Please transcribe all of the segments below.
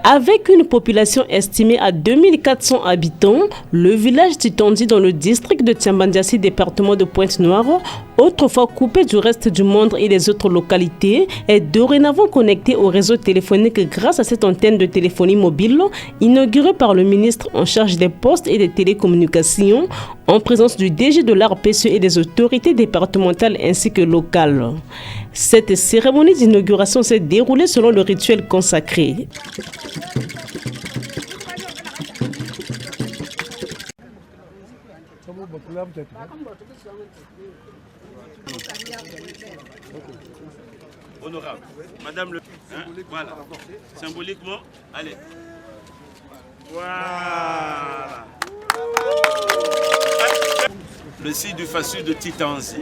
Avec une population estimée à 2400 habitants, le village Titondi dans le district de Tiambandiassi, département de Pointe-Noire, autrefois coupé du reste du monde et des autres localités, est dorénavant connecté au réseau téléphonique grâce à cette antenne de téléphonie mobile inaugurée par le ministre en charge des postes et des télécommunications en présence du DG de l'ARPCE et des autorités départementales ainsi que locales. Cette cérémonie d'inauguration s'est déroulée selon le rituel consacré. Honorable, Madame le... voilà. Symboliquement, allez. Voilà. Le site du FASU de Titanzi,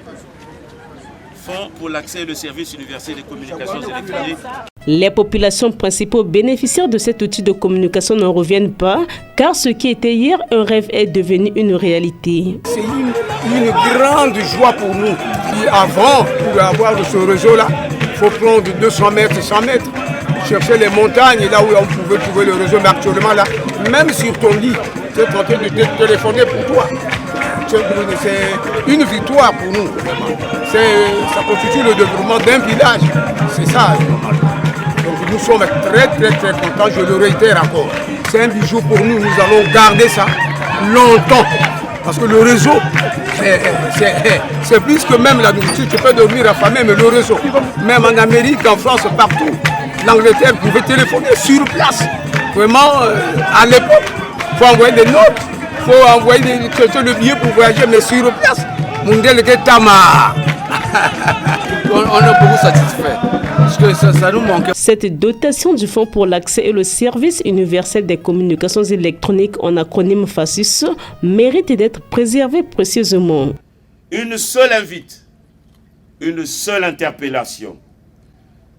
Fonds pour l'accès et le service universel des communications électroniques. Les populations principaux bénéficiaires de cet outil de communication n'en reviennent pas, car ce qui était hier un rêve est devenu une réalité. C'est une grande joie pour nous. Qui avant, pour avoir ce réseau-là, il faut prendre 200 mètres, 100 mètres, chercher les montagnes, là où on pouvait trouver le réseau. Mais actuellement, là, même sur ton lit, tu es en train de téléphoner pour toi. C'est une victoire pour nous. Ça constitue le développement d'un village. C'est ça. Donc nous sommes très contents, je le réitère encore. C'est un bijou pour nous, nous allons garder ça longtemps. Parce que le réseau, c'est plus que même la nourriture. Tu peux dormir affamé, mais le réseau, même en Amérique, en France, partout, l'Angleterre pouvait téléphoner sur place. Vraiment, à l'époque, il faut envoyer des notes. Il faut envoyer le billet pour voyager, mais sur place, on est beaucoup satisfait. Parce que ça nous manque. Cette dotation du Fonds pour l'accès et le service universel des communications électroniques, en acronyme FASUS, mérite d'être préservée précieusement. Une seule invite, une seule interpellation.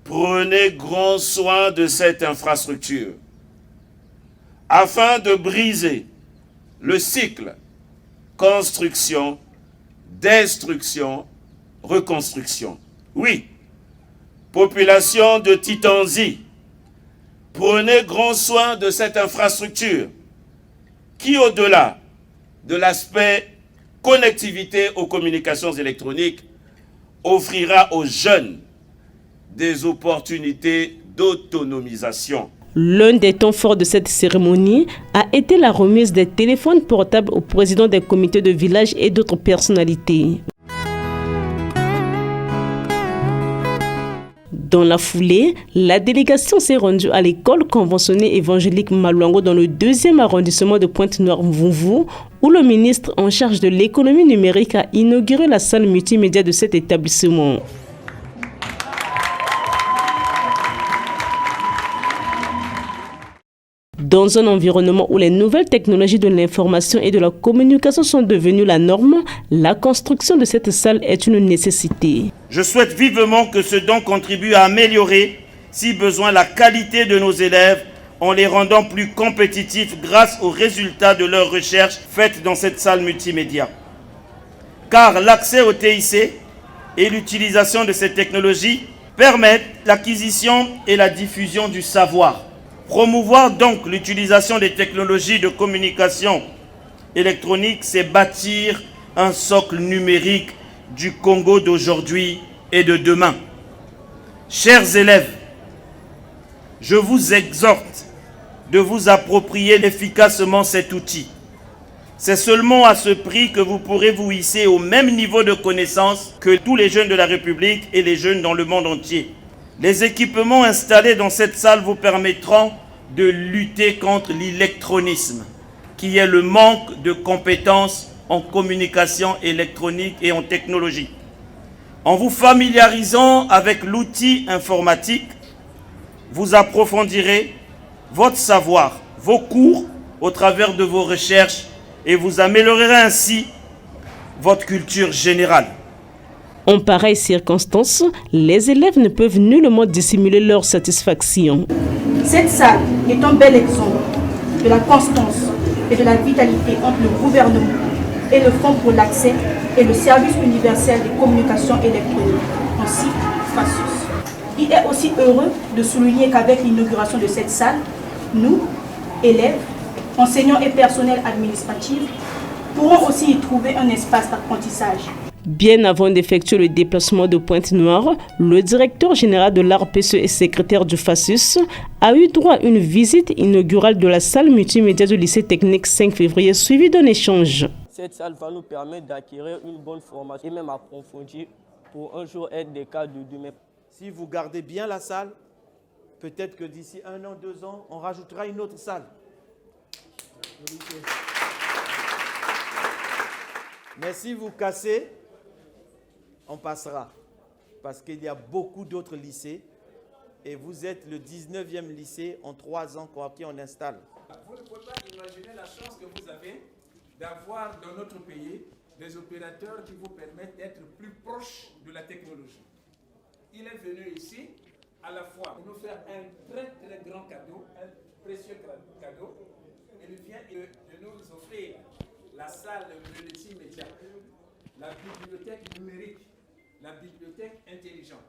Prenez grand soin de cette infrastructure afin de briser le cycle construction, destruction, reconstruction. Oui, population de Titanzi, prenez grand soin de cette infrastructure qui, au-delà de l'aspect connectivité aux communications électroniques, offrira aux jeunes des opportunités d'autonomisation. L'un des temps forts de cette cérémonie a été la remise des téléphones portables au président des comités de village et d'autres personnalités. Dans la foulée, la délégation s'est rendue à l'école conventionnée évangélique Maluango dans le 2e arrondissement de Pointe-Noire-Mvoumvou, où le ministre en charge de l'économie numérique a inauguré la salle multimédia de cet établissement. Dans un environnement où les nouvelles technologies de l'information et de la communication sont devenues la norme, la construction de cette salle est une nécessité. Je souhaite vivement que ce don contribue à améliorer, si besoin, la qualité de nos élèves en les rendant plus compétitifs grâce aux résultats de leurs recherches faites dans cette salle multimédia. Car l'accès au TIC et l'utilisation de ces technologies permettent l'acquisition et la diffusion du savoir. Promouvoir donc l'utilisation des technologies de communication électronique, c'est bâtir un socle numérique du Congo d'aujourd'hui et de demain. Chers élèves, je vous exhorte de vous approprier efficacement cet outil. C'est seulement à ce prix que vous pourrez vous hisser au même niveau de connaissance que tous les jeunes de la République et les jeunes dans le monde entier. Les équipements installés dans cette salle vous permettront de lutter contre l'électronisme, qui est le manque de compétences en communication électronique et en technologie. En vous familiarisant avec l'outil informatique, vous approfondirez votre savoir, vos cours au travers de vos recherches et vous améliorerez ainsi votre culture générale. En pareille circonstance, les élèves ne peuvent nullement dissimuler leur satisfaction. Cette salle est un bel exemple de la constance et de la vitalité entre le gouvernement et le Fonds pour l'accès et le service universel des communications électroniques, ainsi FASUS. Il est aussi heureux de souligner qu'avec l'inauguration de cette salle, Nous, élèves, enseignants et personnels administratifs, pourront aussi y trouver un espace d'apprentissage. Bien avant d'effectuer le déplacement de Pointe-Noire, le directeur général de l'ARPSE et secrétaire du FASUS a eu droit à une visite inaugurale de la salle multimédia du lycée technique 5 février suivie d'un échange. Cette salle va nous permettre d'acquérir une bonne formation et même approfondir pour un jour être des cas de demain. Si vous gardez bien la salle, peut-être que d'ici 1 an, 2 ans, on rajoutera une autre salle. Mais si vous cassez, on passera. Parce qu'il y a beaucoup d'autres lycées et vous êtes le 19e lycée en 3 ans qui on installe. Vous ne pouvez pas imaginer la chance que vous avez d'avoir dans notre pays des opérateurs qui vous permettent d'être plus proches de la technologie. Il est venu ici à la fois pour nous faire un très très grand cadeau, un précieux cadeau. Il vient de nous offrir la salle multimédia, la bibliothèque numérique, la bibliothèque intelligente.